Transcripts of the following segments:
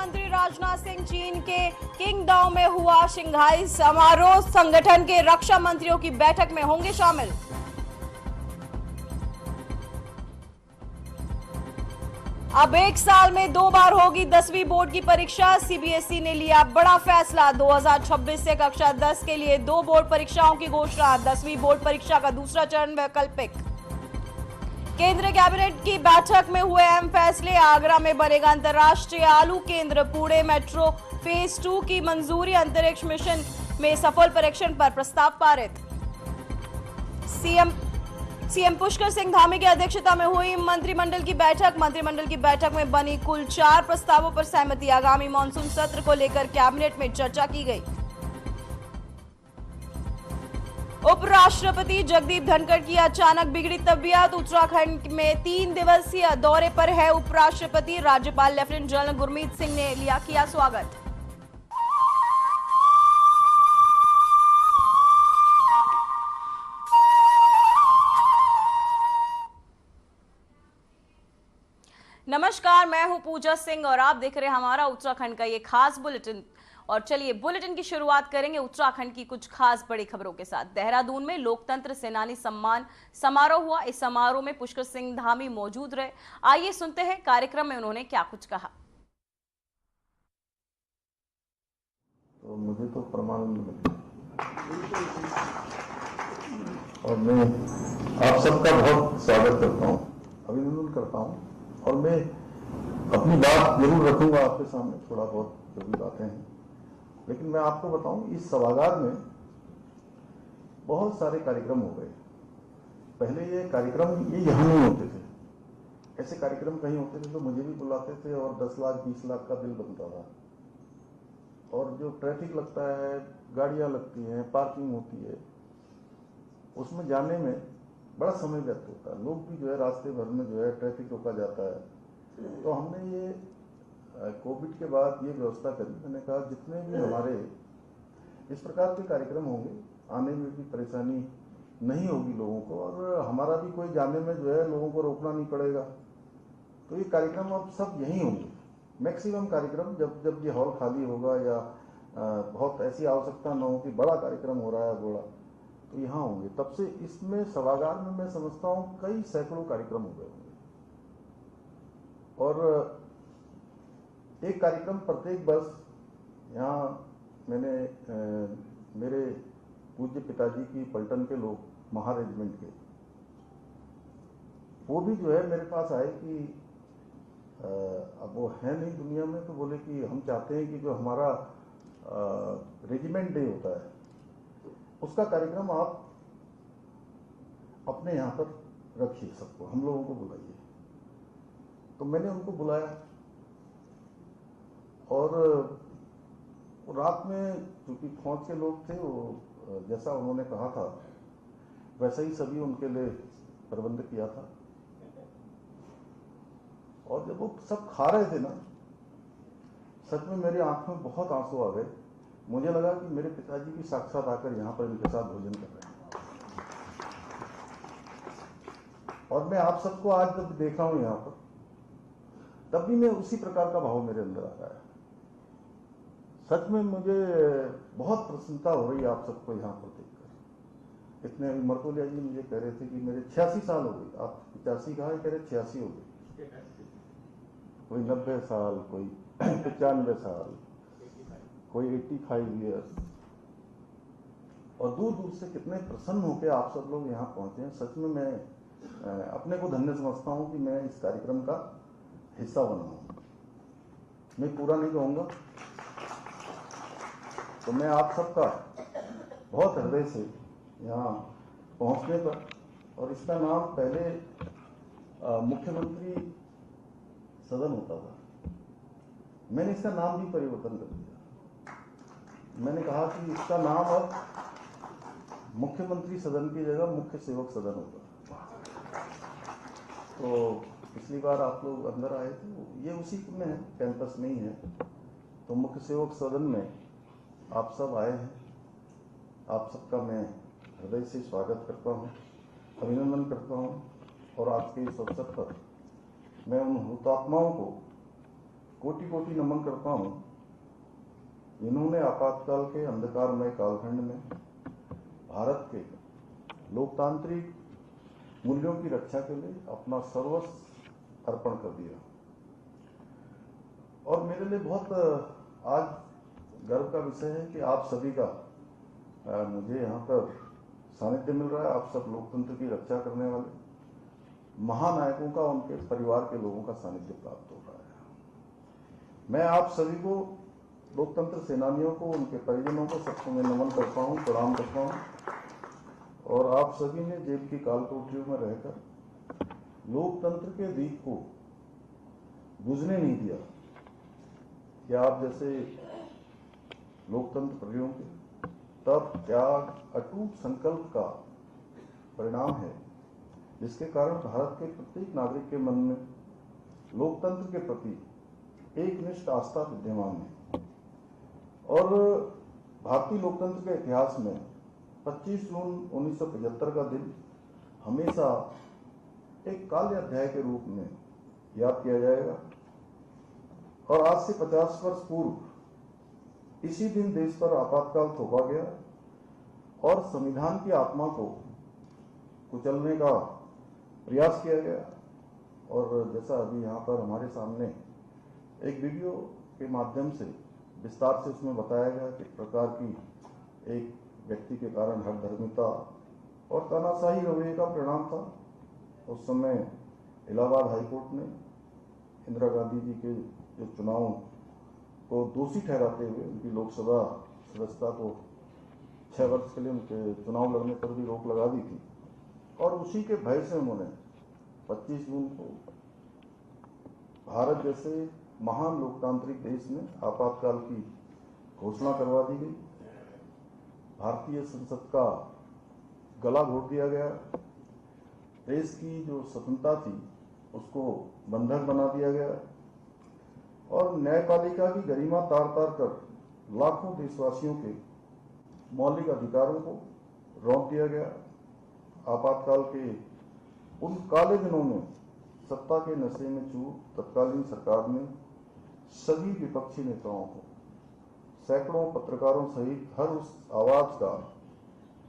मंत्री राजनाथ सिंह चीन के किंगडाओ में हुआ शंघाई समारोह, संगठन के रक्षा मंत्रियों की बैठक में होंगे शामिल। अब एक साल में 2 बार होगी 10वीं बोर्ड की परीक्षा। सीबीएसई ने लिया बड़ा फैसला। 2026 से कक्षा 10 के लिए 2 बोर्ड परीक्षाओं की घोषणा। 10वीं बोर्ड परीक्षा का दूसरा चरण वैकल्पिक। केंद्रीय कैबिनेट की बैठक में हुए अहम फैसले। आगरा में बनेगा अंतर्राष्ट्रीय आलू केंद्र। पुणे मेट्रो फेज 2 की मंजूरी। अंतरिक्ष मिशन में सफल परीक्षण पर प्रस्ताव पारित। सीएम पुष्कर सिंह धामी की अध्यक्षता में हुई मंत्रिमंडल की बैठक। मंत्रिमंडल की बैठक में बनी कुल 4 प्रस्तावों पर सहमति। आगामी मानसून सत्र को लेकर कैबिनेट में चर्चा की गई। उपराष्ट्रपति जगदीप धनखड़ की अचानक बिगड़ी तबीयत। उत्तराखंड में 3 दिवसीय दौरे पर है उपराष्ट्रपति। राज्यपाल लेफ्टिनेंट जनरल गुरमीत सिंह ने किया स्वागत। नमस्कार, मैं हूं पूजा सिंह और आप देख रहे हैं हमारा उत्तराखंड का ये खास बुलेटिन। और चलिए बुलेटिन की शुरुआत करेंगे उत्तराखंड की कुछ खास बड़ी खबरों के साथ। देहरादून में लोकतंत्र सेनानी सम्मान समारोह हुआ। इस समारोह में पुष्कर सिंह धामी मौजूद रहे। आइए सुनते हैं कार्यक्रम में उन्होंने क्या कुछ कहा। तो मुझे तो परमानंद मिला और मैं आप सबका बहुत स्वागत करता हूँ, अभिनंदन करता हूँ। और मैं अपनी बात जरूर रखूंगा आपके सामने, थोड़ा बहुत जो भी बातें हैं, लेकिन मैं आपको बताऊं इस सभागार में बहुत सारे कार्यक्रम हो गए। पहले ये कार्यक्रम ये यहाँ नहीं होते थे। ऐसे कार्यक्रम कहीं होते थे तो मुझे भी बुलाते थे और 10 लाख 20 लाख का बिल बनता था। और जो ट्रैफिक लगता है, गाड़ियां लगती हैं, पार्किंग होती है, उसमें जाने में बड़ा समय व्यर्थ होता है। लोग भी जो है रास्ते भर में जो है ट्रैफिक रोका जाता है। तो हमने ये कोविड के बाद ये व्यवस्था करी। मैंने कहा जितने भी हमारे इस प्रकार के कार्यक्रम होंगे, आने में भी परेशानी नहीं होगी लोगों को और हमारा भी कोई जाने में जो है लोगों को रोकना नहीं पड़ेगा। तो ये कार्यक्रम अब सब यहीं होंगे। मैक्सिमम कार्यक्रम जब ये हॉल खाली होगा या बहुत ऐसी आवश्यकता न हो कि बड़ा कार्यक्रम हो रहा है बड़ा, तो यहाँ होंगे। तब से इसमें सभागार में मैं समझता हूँ कई सैकड़ों कार्यक्रम हो गए होंगे। और एक कार्यक्रम प्रत्येक वर्ष यहाँ मैंने मेरे पूज्य पिताजी की पलटन के लोग, महा रेजिमेंट के, वो भी जो है मेरे पास आए कि अब वो है नहीं दुनिया में, तो बोले कि हम चाहते हैं कि जो हमारा रेजिमेंट डे होता है उसका कार्यक्रम आप अपने यहाँ पर रखिए, सबको, हम लोगों को बुलाइए। तो मैंने उनको बुलाया और रात में क्योंकि फौज के लोग थे, वो जैसा उन्होंने कहा था वैसा ही सभी उनके लिए प्रबंध किया था। और जब वो सब खा रहे थे ना, सच में मेरी आंख में बहुत आंसू आ गए। मुझे लगा कि मेरे पिताजी भी साक्षात आकर यहाँ पर इनके साथ भोजन कर रहे हैं। और मैं आप सबको आज जब देख रहा हूँ यहाँ पर, तब भी मैं उसी प्रकार का भाव मेरे अंदर आ रहा है। सच में मुझे बहुत प्रसन्नता हो रही है आप सबको यहाँ पर देखकर। इतने मरतोलिया जी मुझे कह रहे थे कि मेरे 86 साल हो गए। आप 85 कहा, कह रहे 86 हो गए। कोई 90 साल, कोई 95 साल, कोई 85 ईयर्स। और दूर दूर से कितने प्रसन्न होकर आप सब लोग यहाँ पहुंचे हैं। सच में मैं अपने को धन्य समझता हूँ कि मैं इस कार्यक्रम का हिस्सा बना हूँ। मैं पूरा नहीं कहूँगा। तो मैं आप सबका बहुत हृदय से यहाँ पहुँचने पर, और इसका नाम पहले मुख्यमंत्री सदन होता था, मैंने इसका नाम भी परिवर्तन कर दिया। मैंने कहा कि इसका नाम अब मुख्यमंत्री सदन की जगह मुख्य सेवक सदन होगा। तो पिछली बार आप लोग अंदर आए थे, ये उसी में है, कैंपस में ही है। तो मुख्य सेवक सदन में आप सब आए हैं। आप सबका मैं हृदय से स्वागत करता हूँ, अभिनंदन करता हूँ। और आज के इस अवसर पर मैं उन हुतात्माओं कोटि कोटि नमन करता हूं। इन्होंने आपातकाल के अंधकारमय कालखंड में भारत के लोकतांत्रिक मूल्यों की रक्षा के लिए अपना सर्वस्व अर्पण कर दिया। और मेरे लिए बहुत आज गर्व का विषय है कि आप सभी का मुझे यहाँ पर सानिध्य मिल रहा है। आप सब लोकतंत्र की रक्षा करने वाले महानायकों का, उनके परिवार के लोगों का सानिध्य प्राप्त हो रहा है। मैं आप सभी को, लोकतंत्र सेनानियों को, उनके परिजनों को, सबको मैं नमन करता हूँ, प्रणाम करता हूँ। और आप सभी ने जेल की काल कोठरियों में रहकर लोकतंत्र के दीप को बुझने नहीं दिया। क्या आप जैसे लोकतंत्र प्रियों के तब त्याग, अटूट संकल्प का परिणाम है, जिसके कारण भारत के प्रत्येक नागरिक के मन में लोकतंत्र के प्रति एक निष्ठ आस्था विद्यमान है। और भारतीय लोकतंत्र के इतिहास में 25 जून 1975 का दिन हमेशा एक काले अध्याय के रूप में याद किया जाएगा। और आज से 50 वर्ष पूर्व इसी दिन देश पर आपातकाल थोपा गया और संविधान की आत्मा को कुचलने का प्रयास किया गया। और जैसा अभी यहाँ पर हमारे सामने एक वीडियो के माध्यम से विस्तार से उसमें बताया गया कि प्रकार की एक व्यक्ति के कारण हठधर्मिता और तानाशाही रवैये का परिणाम था। उस समय इलाहाबाद हाईकोर्ट ने इंदिरा गांधी जी के जो चुनाव को दोषी ठहराते हुए उनकी लोकसभा सदस्यता को 6 वर्ष के लिए उनके चुनाव लड़ने पर भी रोक लगा दी थी। और उसी के भय से उन्होंने 25 जून को भारत जैसे महान लोकतांत्रिक देश में आपातकाल की घोषणा करवा दी गई। भारतीय संसद का गला घोट दिया गया। देश की जो स्वतंत्रता थी उसको बंधक बना दिया गया और न्यायपालिका की गरिमा तार तार कर लाखों देशवासियों के मौलिक अधिकारों को रोक दिया गया। आपातकाल के उन काले दिनों में सत्ता के नशे में चूर तत्कालीन सरकार ने सभी विपक्षी नेताओं को, सैकड़ों पत्रकारों सहित हर उस आवाज का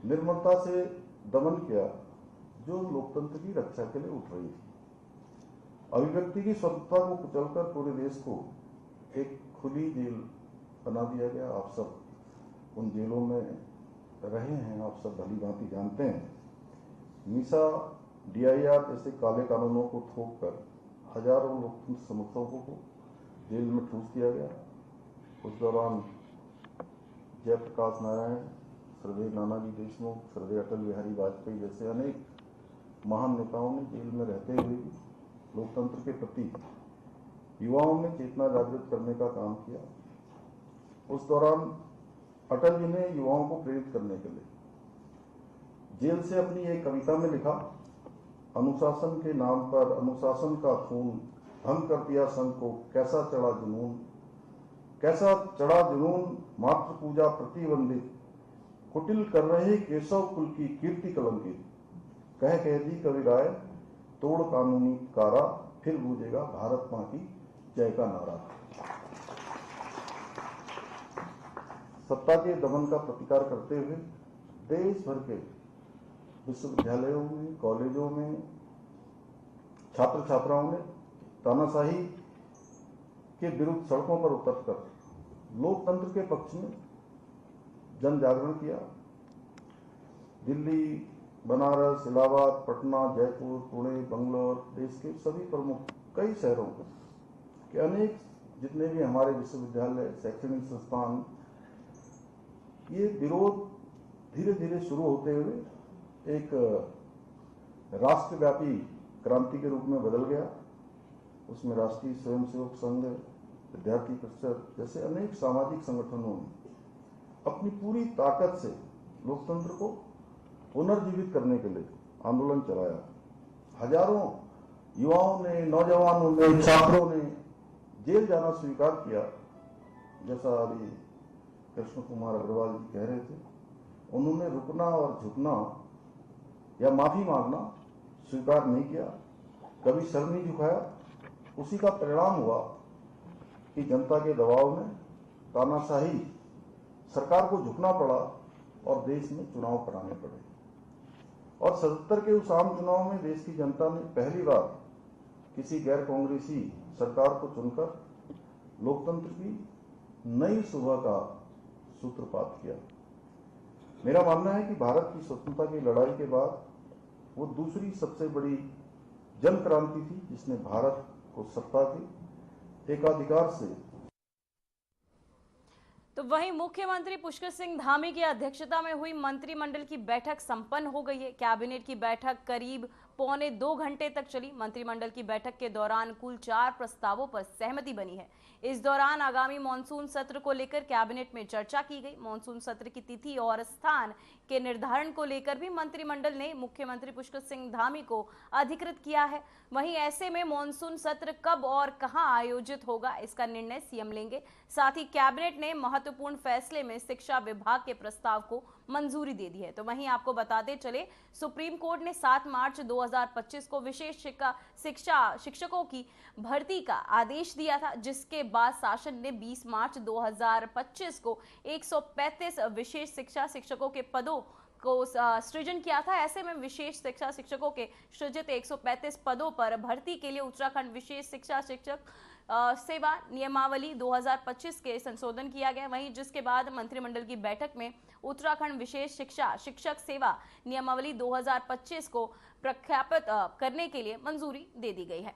निर्ममता से दमन किया जो लोकतंत्र की रक्षा के लिए उठ रही थी। अभिव्यक्ति की स्वतंत्रता को कुचलकर पूरे देश को एक खुली जेल बना दिया गया। आप सब उन जेलों में रहे हैं, आप सब भली भांति जानते हैं। मीसा, DIR जैसे काले कानूनों को थोप कर हजारों लोकतंत्र समर्थकों को जेल में ठूस दिया गया। उस दौरान जयप्रकाश नारायण, स्वर्गीय नानाजी देशमुख, स्वर्गीय अटल बिहारी वाजपेयी जैसे अनेक महान नेताओं ने जेल में रहते हुए भी लोकतंत्र के प्रति युवाओं में चेतना जागृत करने का काम किया। उस दौरान अटल जी ने युवाओं को प्रेरित करने के लिए जेल से अपनी एक कविता में लिखा, अनुशासन के नाम पर अनुशासन का खून भंग कर दिया संघ को, कैसा चढ़ा जुनून, कैसा चढ़ा जुनून, मात्र पूजा प्रतिबंधित, कुटिल कर रहे केशव कुल की कीर्ति कलंकित, कह दी कवि राय तोड़ कानूनी कारा, फिर गूंजेगा भारत मां की जय का नारा। सत्ता के दमन का प्रतिकार करते हुए देश भर के विश्वविद्यालयों में, कॉलेजों में छात्र छात्राओं ने तानाशाही के विरुद्ध सड़कों पर उतरकर लोकतंत्र के पक्ष में जन जागरण किया। दिल्ली, बनारस, इलाहाबाद, पटना, जयपुर, पुणे, बंगलौर, देश के सभी प्रमुख कई शहरों के अनेक जितने भी हमारे विश्वविद्यालय, शैक्षणिक संस्थान, ये विरोध धीरे धीरे शुरू होते हुए एक राष्ट्रव्यापी क्रांति के रूप में बदल गया। उसमें राष्ट्रीय स्वयंसेवक संघ, विद्यार्थी परिषद जैसे अनेक सामाजिक संगठनों ने अपनी पूरी ताकत से लोकतंत्र को पुनर्जीवित करने के लिए आंदोलन चलाया। हजारों युवाओं ने, नौजवानों ने, छात्रों ने जेल जाना स्वीकार किया। जैसा अभी कृष्ण कुमार अग्रवाल जी कह रहे थे, उन्होंने रुकना और झुकना या माफी मांगना स्वीकार नहीं किया, कभी सर नहीं झुकाया। उसी का परिणाम हुआ कि जनता के दबाव में तानाशाही सरकार को झुकना पड़ा और देश में चुनाव कराने पड़े। और 77 के उस आम चुनाव में देश की जनता ने पहली बार किसी गैर कांग्रेसी सरकार को चुनकर लोकतंत्र की नई सुबह का सूत्रपात किया। मेरा मानना है कि भारत की स्वतंत्रता की लड़ाई के बाद वो दूसरी सबसे बड़ी जन क्रांति थी जिसने भारत को सत्ता के एकाधिकार से। तो वहीं मुख्यमंत्री पुष्कर सिंह धामी की अध्यक्षता में हुई मंत्रिमंडल की बैठक संपन्न हो गई है। कैबिनेट की बैठक करीब 1.25 घंटे तक चली। मंत्रिमंडल की बैठक के दौरान कुल 4 प्रस्तावों पर सहमति बनी है। इस दौरान आगामी मानसून सत्र को लेकर कैबिनेट में चर्चा की गई। मानसून सत्र की तिथि और स्थान के निर्धारण को लेकर भी मंत्रिमंडल ने मुख्यमंत्री पुष्कर सिंह धामी को अधिकृत किया है। वहीं ऐसे में मानसून सत्र कब और कहां आयोजित होगा, इसका निर्णय सीएम लेंगे। साथ ही कैबिनेट ने महत्वपूर्ण फैसले में शिक्षा विभाग के प्रस्ताव को मंजूरी दे दी है। तो वहीं आपको बताते चले, सुप्रीम कोर्ट ने 7 मार्च 2025 को विशेष शिक्षकों की भर्ती का आदेश दिया था, जिसके बाद शासन ने 20 मार्च 2025 को 135 विशेष शिक्षा शिक्षकों के पदों को सृजन किया था। ऐसे में विशेष शिक्षा शिक्षकों के सृजित 135 पदों पर भर्ती के लिए उत्तराखंड विशेष शिक्षा शिक्षक सेवा नियमावली 2025 के संशोधन किया गया। वहीं जिसके बाद मंत्रिमंडल की बैठक में उत्तराखंड विशेष शिक्षा शिक्षक सेवा नियमावली 2025 को प्रख्यापित करने के लिए मंजूरी दे दी गई है।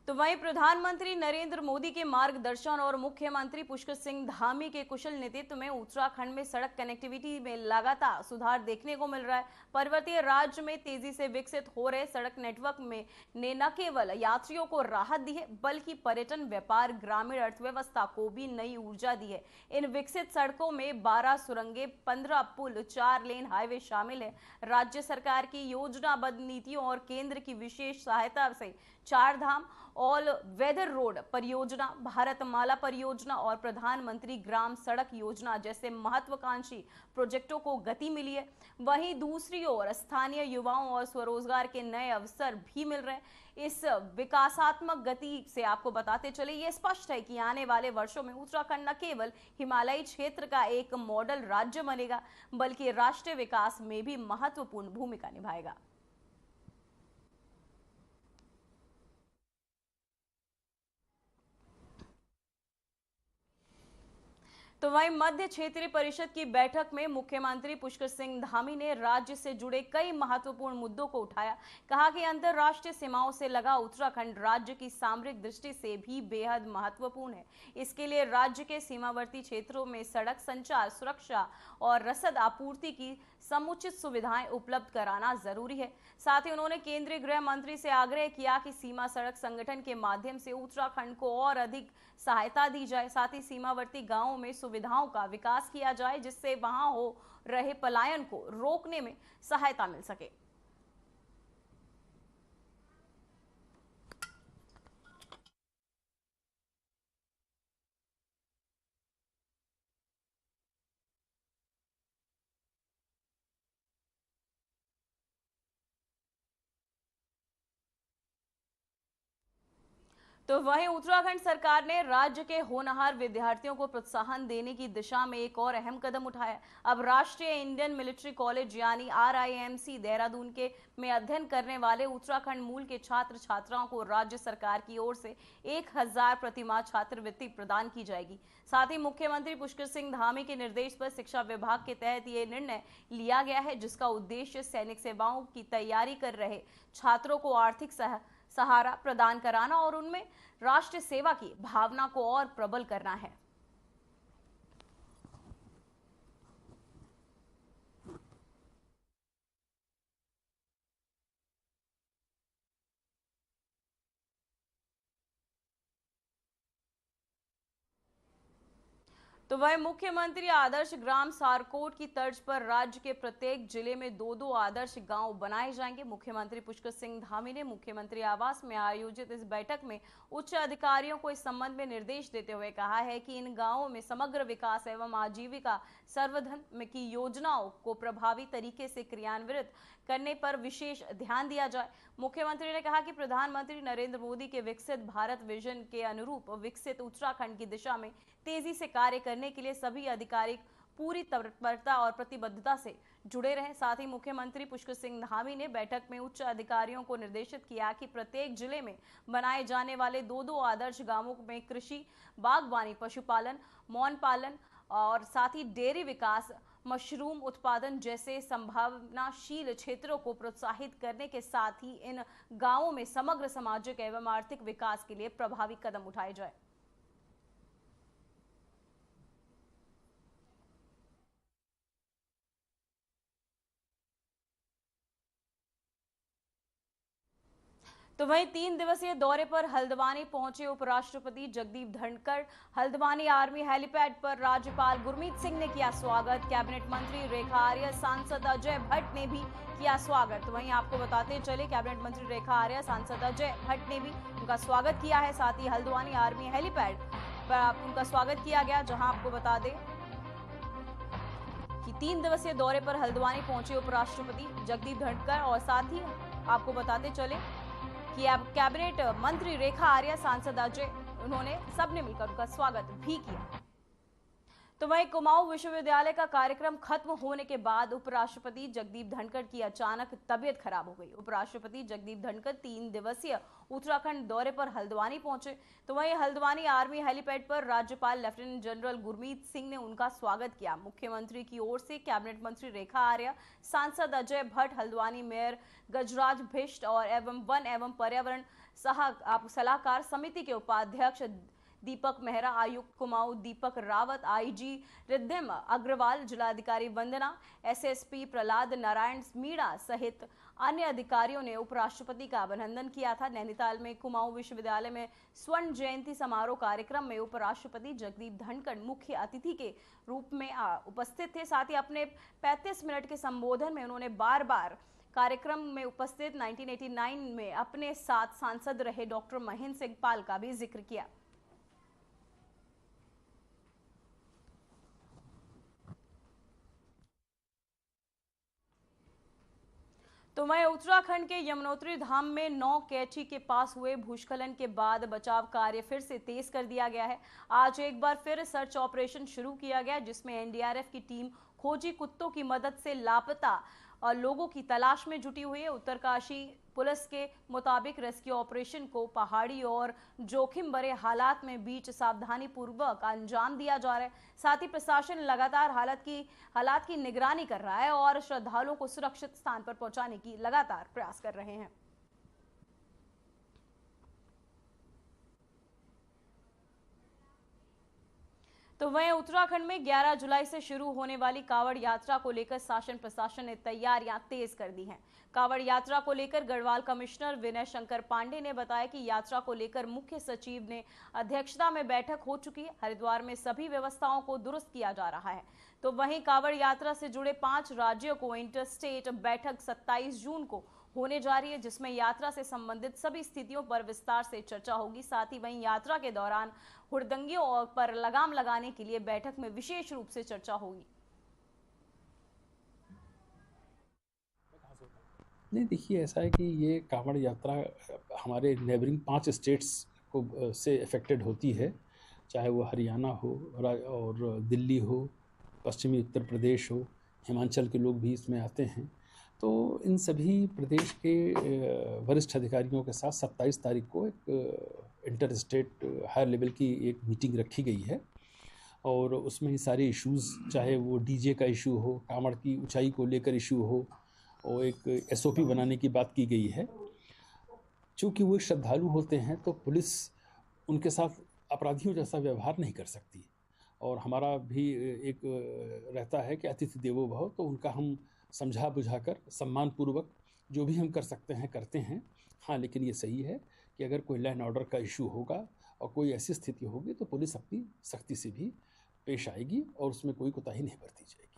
तो वहीं प्रधानमंत्री नरेंद्र मोदी के मार्गदर्शन और मुख्यमंत्री पुष्कर सिंह धामी के कुशल नेतृत्व में उत्तराखंड में सड़क कनेक्टिविटी में लगातार सुधार देखने को मिल रहा है। पर्वतीय राज्य में तेजी से विकसित हो रहे सड़क नेटवर्क में ने न केवल यात्रियों को राहत दी है, बल्कि पर्यटन, व्यापार, ग्रामीण अर्थव्यवस्था को भी नई ऊर्जा दी है। इन विकसित सड़कों में 12 सुरंगें, 15 पुल, 4 लेन हाईवे शामिल है। राज्य सरकार की योजनाबद्ध नीतियों और केंद्र की विशेष सहायता से 4 धाम, ऑल वेदर रोड परियोजना, भारतमाला परियोजना और प्रधानमंत्री ग्राम सड़क योजना जैसे महत्वाकांक्षी प्रोजेक्टों को गति मिली है। वहीं दूसरी ओर स्थानीय युवाओं और स्वरोजगार के नए अवसर भी मिल रहे हैं। इस विकासात्मक गति से आपको बताते चले, ये स्पष्ट है कि आने वाले वर्षों में उत्तराखंड न केवल हिमालयी क्षेत्र का एक मॉडल राज्य बनेगा, बल्कि राष्ट्रीय विकास में भी महत्वपूर्ण भूमिका निभाएगा। तो वहीं मध्य क्षेत्रीय परिषद की बैठक में मुख्यमंत्री पुष्कर सिंह धामी ने राज्य से जुड़े कई महत्वपूर्ण मुद्दों को उठाया। कहा कि अंतर्राष्ट्रीय सीमाओं से लगा उत्तराखंड राज्य की सामरिक दृष्टि से भी बेहद महत्वपूर्ण है। इसके लिए राज्य के सीमावर्ती क्षेत्रों में सड़क संचार, सुरक्षा और रसद आपूर्ति की समुचित सुविधाएं उपलब्ध कराना जरूरी है। साथ ही उन्होंने केंद्रीय गृह मंत्री से आग्रह किया कि सीमा सड़क संगठन के माध्यम से उत्तराखंड को और अधिक सहायता दी जाए। साथ ही सीमावर्ती गांवों में सुविधाओं का विकास किया जाए, जिससे वहां हो रहे पलायन को रोकने में सहायता मिल सके। तो वहीं उत्तराखंड सरकार ने राज्य के होनहार विद्यार्थियों को प्रोत्साहन देने की दिशा में एक और अहम कदम उठाया। अब राष्ट्रीय इंडियन मिलिट्री कॉलेज यानी RIMC देहरादून के में अध्ययन करने वाले उत्तराखंड मूल के छात्र छात्राओं को राज्य सरकार की ओर से 1000 प्रतिमाह छात्रवृत्ति प्रदान की जाएगी। साथ ही मुख्यमंत्री पुष्कर सिंह धामी के निर्देश पर शिक्षा विभाग के तहत ये निर्णय लिया गया है, जिसका उद्देश्य सैनिक सेवाओं की तैयारी कर रहे छात्रों को आर्थिक सहारा प्रदान कराना और उनमें राष्ट्र सेवा की भावना को और प्रबल करना है। तो वह मुख्यमंत्री आदर्श ग्राम सारकोट की तर्ज पर राज्य के प्रत्येक जिले में 2-2 आदर्श गांव बनाए जाएंगे। मुख्यमंत्री पुष्कर सिंह धामी ने मुख्यमंत्री आवास में आयोजित इस बैठक में उच्च अधिकारियों को इस संबंध में निर्देश देते हुए कहा है कि इन गांवों में समग्र विकास एवं आजीविका सर्वधन की योजनाओं को प्रभावी तरीके से क्रियान्वित करने पर विशेष ध्यान दिया जाए। मुख्यमंत्री ने कहा कि प्रधानमंत्री नरेंद्र मोदी के विकसित भारत विजन के अनुरूप विकसित उत्तराखंड की दिशा में तेजी से कार्य करने के लिए सभी अधिकारी पूरी तत्परता और प्रतिबद्धता से जुड़े रहे। साथ ही मुख्यमंत्री पुष्कर सिंह धामी ने बैठक में उच्च अधिकारियों को निर्देशित किया कि प्रत्येक जिले में बनाए जाने वाले 2-2 आदर्श गांवों में कृषि, बागवानी, पशुपालन, मौन पालन और साथ ही डेयरी विकास, मशरूम उत्पादन जैसे संभावनाशील क्षेत्रों को प्रोत्साहित करने के साथ ही इन गांवों में समग्र सामाजिक एवं आर्थिक विकास के लिए प्रभावी कदम उठाए जाए। तो वहीं 3 दिवसीय दौरे पर हल्द्वानी पहुंचे उपराष्ट्रपति जगदीप धनखड़। हल्द्वानी आर्मी हेलीपैड पर राज्यपाल गुरमीत सिंह ने किया स्वागत। कैबिनेट मंत्री रेखा आर्या, सांसद अजय भट्ट ने भी किया स्वागत। वहीं आपको बताते चले कैबिनेट मंत्री रेखा आर्या, सांसद अजय भट्ट ने भी उनका स्वागत किया है। साथ ही हल्द्वानी आर्मी हेलीपैड पर उनका स्वागत किया गया, जहां आपको बता दें कि 3 दिवसीय दौरे पर हल्द्वानी पहुंचे उपराष्ट्रपति जगदीप धनखड़ और साथ ही आपको बताते चले कि अब कैबिनेट मंत्री रेखा आर्या, सांसद अजय, उन्होंने सबने मिलकर उनका स्वागत भी किया। तो वहीं कुमाऊं विश्वविद्यालय का कार्यक्रम खत्म होने के बाद उपराष्ट्रपति जगदीप धनखड़ की अचानक तबीयत खराब हो गई। उपराष्ट्रपति जगदीप धनखड़ 3 दिवसीय उत्तराखंड दौरे पर हल्द्वानी पहुंचे। तो वहीं हल्द्वानी आर्मी हेलीपैड पर राज्यपाल लेफ्टिनेंट जनरल गुरमीत सिंह ने उनका स्वागत किया। मुख्यमंत्री की ओर से कैबिनेट मंत्री रेखा आर्या, सांसद अजय भट्ट, हल्द्वानी मेयर गजराज भिष्ट और वन एवं पर्यावरण सलाहकार समिति के उपाध्यक्ष दीपक मेहरा, आयुक्त कुमाऊं दीपक रावत, आईजी रिद्धिम अग्रवाल, जिलाधिकारी वंदना, एसएसपी प्रहलाद नारायण मीणा सहित अन्य अधिकारियों ने उपराष्ट्रपति का अभिनंदन किया था। नैनीताल में कुमाऊं विश्वविद्यालय में स्वर्ण जयंती समारोह कार्यक्रम में उपराष्ट्रपति जगदीप धनखड़ मुख्य अतिथि के रूप में उपस्थित थे। साथ ही अपने 35 मिनट के संबोधन में उन्होंने बार बार कार्यक्रम में उपस्थित 1989 में अपने साथ सांसद रहे डॉक्टर महेंद्र सिंह पाल का भी जिक्र किया। तो वहीं उत्तराखंड के यमुनोत्री धाम में 9 कैची के पास हुए भूस्खलन के बाद बचाव कार्य फिर से तेज कर दिया गया है। आज एक बार फिर सर्च ऑपरेशन शुरू किया गया, जिसमें एनडीआरएफ की टीम खोजी कुत्तों की मदद से लापता और लोगों की तलाश में जुटी हुई है। उत्तरकाशी पुलिस के मुताबिक रेस्क्यू ऑपरेशन को पहाड़ी और जोखिम भरे हालात में बीच सावधानी पूर्वक अंजाम दिया जा रहा है। साथ ही प्रशासन लगातार हालात की निगरानी कर रहा है और श्रद्धालुओं को सुरक्षित स्थान पर पहुंचाने की लगातार प्रयास कर रहे हैं। तो वहीं उत्तराखंड में 11 जुलाई से शुरू होने वाली कांवड़ यात्रा को लेकर शासन प्रशासन ने तैयारियां तेज कर दी हैं। कांवड़ यात्रा को लेकर गढ़वाल कमिश्नर विनय शंकर पांडे ने बताया कि यात्रा को लेकर मुख्य सचिव ने अध्यक्षता में बैठक हो चुकी है। हरिद्वार में सभी व्यवस्थाओं को दुरुस्त किया जा रहा है। तो वहीं कांवड़ यात्रा से जुड़े 5 राज्यों को इंटरस्टेट बैठक 27 जून को होने जा रही है, जिसमें यात्रा से संबंधित सभी स्थितियों पर विस्तार से चर्चा होगी। साथ ही वहीं यात्रा के दौरान हुड़दंगियों पर लगाम लगाने के लिए बैठक में विशेष रूप से चर्चा होगी। नहीं, देखिए ऐसा है कि ये कांवड़ यात्रा हमारे नेबरिंग 5 स्टेट्स को से अफेक्टेड होती है, चाहे वो हरियाणा हो और दिल्ली हो, पश्चिमी उत्तर प्रदेश हो, हिमाचल के लोग भी इसमें आते हैं। तो इन सभी प्रदेश के वरिष्ठ अधिकारियों के साथ 27 तारीख को एक इंटर स्टेट हायर लेवल की एक मीटिंग रखी गई है और उसमें सारे इश्यूज़, चाहे वो डीजे का इशू हो, कांवड़ की ऊंचाई को लेकर इशू हो, और एक एसओपी बनाने की बात की गई है। चूँकि वो श्रद्धालु होते हैं तो पुलिस उनके साथ अपराधियों जैसा व्यवहार नहीं कर सकती और हमारा भी एक रहता है कि अतिथि देवो भव, तो उनका हम समझा बुझाकर सम्मानपूर्वक जो भी हम कर सकते हैं करते हैं। हाँ, लेकिन ये सही है कि अगर कोई लैंड ऑर्डर का इशू होगा और कोई ऐसी स्थिति होगी तो पुलिस अपनी सख्ती से भी पेश आएगी और उसमें कोई कोताही नहीं बरती जाएगी।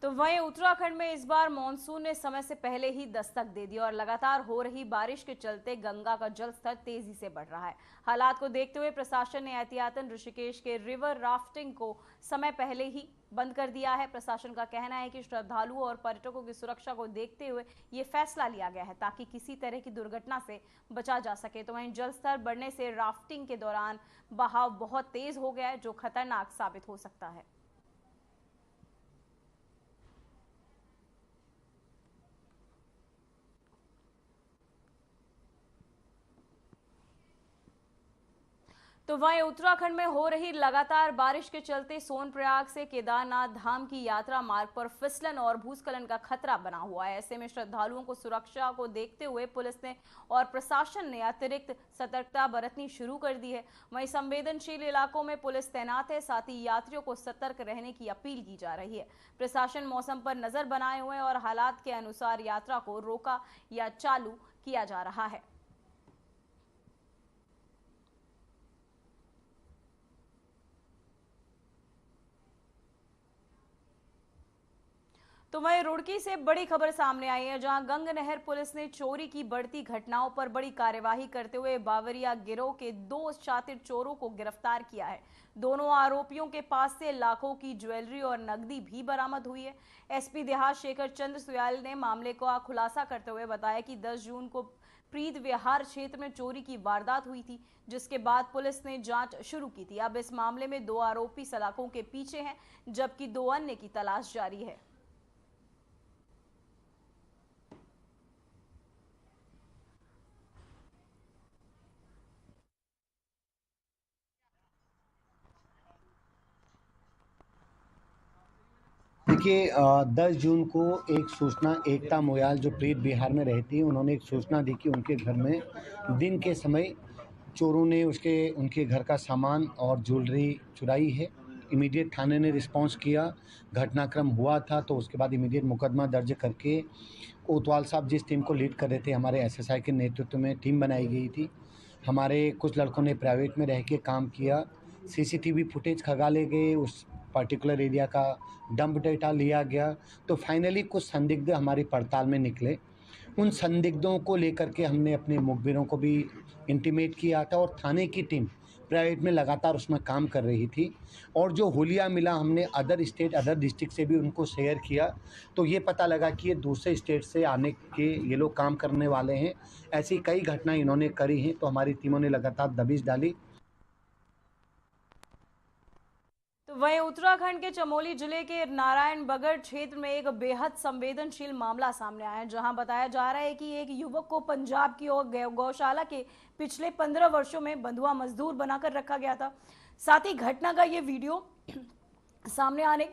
तो वहीं उत्तराखंड में इस बार मानसून ने समय से पहले ही दस्तक दे दी और लगातार हो रही बारिश के चलते गंगा का जलस्तर तेजी से बढ़ रहा है। हालात को देखते हुए प्रशासन ने एहतियातन ऋषिकेश के रिवर राफ्टिंग को समय पहले ही बंद कर दिया है। प्रशासन का कहना है कि श्रद्धालुओं और पर्यटकों की सुरक्षा को देखते हुए ये फैसला लिया गया है ताकि किसी तरह की दुर्घटना से बचा जा सके। तो वहीं जलस्तर बढ़ने से राफ्टिंग के दौरान बहाव बहुत तेज हो गया है, जो खतरनाक साबित हो सकता है। तो वहीं उत्तराखंड में हो रही लगातार बारिश के चलते सोनप्रयाग से केदारनाथ धाम की यात्रा मार्ग पर फिसलन और भूस्खलन का खतरा बना हुआ है। ऐसे में श्रद्धालुओं को सुरक्षा को देखते हुए पुलिस ने और प्रशासन ने अतिरिक्त सतर्कता बरतनी शुरू कर दी है। वहीं संवेदनशील इलाकों में पुलिस तैनात है, साथ ही यात्रियों को सतर्क रहने की अपील की जा रही है। प्रशासन मौसम पर नजर बनाए हुए और हालात के अनुसार यात्रा को रोका या चालू किया जा रहा है। तो वहीं रुड़की से बड़ी खबर सामने आई है, जहां गंग नहर पुलिस ने चोरी की बढ़ती घटनाओं पर बड़ी कार्यवाही करते हुए बावरिया गिरोह के 2 शातिर चोरों को गिरफ्तार किया है। दोनों आरोपियों के पास से लाखों की ज्वेलरी और नकदी भी बरामद हुई है। एसपी देहात शेखर चंद्र सुयाल ने मामले का खुलासा करते हुए बताया कि 10 जून को प्रीत विहार क्षेत्र में चोरी की वारदात हुई थी, जिसके बाद पुलिस ने जांच शुरू की थी। अब इस मामले में 2 आरोपी सलाखों के पीछे हैं, जबकि 2 अन्य की तलाश जारी है। देखिए 10 जून को एक सूचना एकता मोयाल जो प्रीत बिहार में रहती है, उन्होंने एक सूचना दी कि उनके घर में दिन के समय चोरों ने उनके घर का सामान और ज्वेलरी चुराई है। इमीडिएट थाने ने रिस्पांस किया, घटनाक्रम हुआ था तो उसके बाद इमीडिएट मुकदमा दर्ज करके कोतवाल साहब जिस टीम को लीड कर रहे थे, हमारे एसएसआई के नेतृत्व में टीम बनाई गई थी। हमारे कुछ लड़कों ने प्राइवेट में रह के काम किया, सीसीटीवी फुटेज खंगाले गए, उस पर्टिकुलर एरिया का डंप डेटा लिया गया, तो फाइनली कुछ संदिग्ध हमारी पड़ताल में निकले। उन संदिग्धों को लेकर के हमने अपने मुखबिरों को भी इंटीमेट किया था और थाने की टीम प्राइवेट में लगातार उसमें काम कर रही थी। और जो हुलिया मिला हमने अदर स्टेट अदर डिस्ट्रिक्ट से भी उनको शेयर किया, तो ये पता लगा कि ये दूसरे स्टेट से आने के ये लोग काम करने वाले हैं। ऐसी कई घटनाएं इन्होंने करी हैं, तो हमारी टीमों ने लगातार दबिश डाली। तो वहीं उत्तराखंड के चमोली जिले के नारायणबगड़ क्षेत्र में एक बेहद संवेदनशील मामला सामने आया है, जहां बताया जा रहा है कि एक युवक को पंजाब की ओर गौशाला के पिछले 15 वर्षों में बंधुआ मजदूर बनाकर रखा गया था। साथ ही घटना का ये वीडियो सामने आने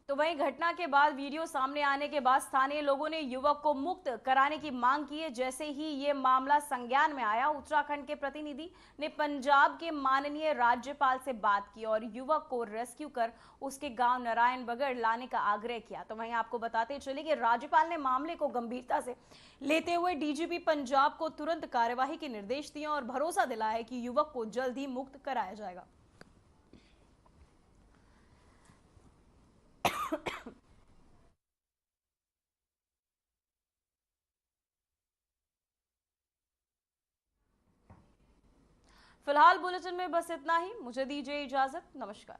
तो वहीं घटना के बाद वीडियो सामने आने के बाद स्थानीय लोगों ने युवक को मुक्त कराने की मांग की है। जैसे ही ये मामला संज्ञान में आया, उत्तराखंड के प्रतिनिधि ने पंजाब के माननीय राज्यपाल से बात की और युवक को रेस्क्यू कर उसके गांव नारायणबगड़ लाने का आग्रह किया। तो वहीं आपको बताते चले कि राज्यपाल ने मामले को गंभीरता से लेते हुए डीजीपी पंजाब को तुरंत कार्यवाही के निर्देश दिए और भरोसा दिलाया कि युवक को जल्द ही मुक्त कराया जाएगा। फिलहाल बुलेटिन में बस इतना ही। मुझे दीजिए इजाजत। नमस्कार।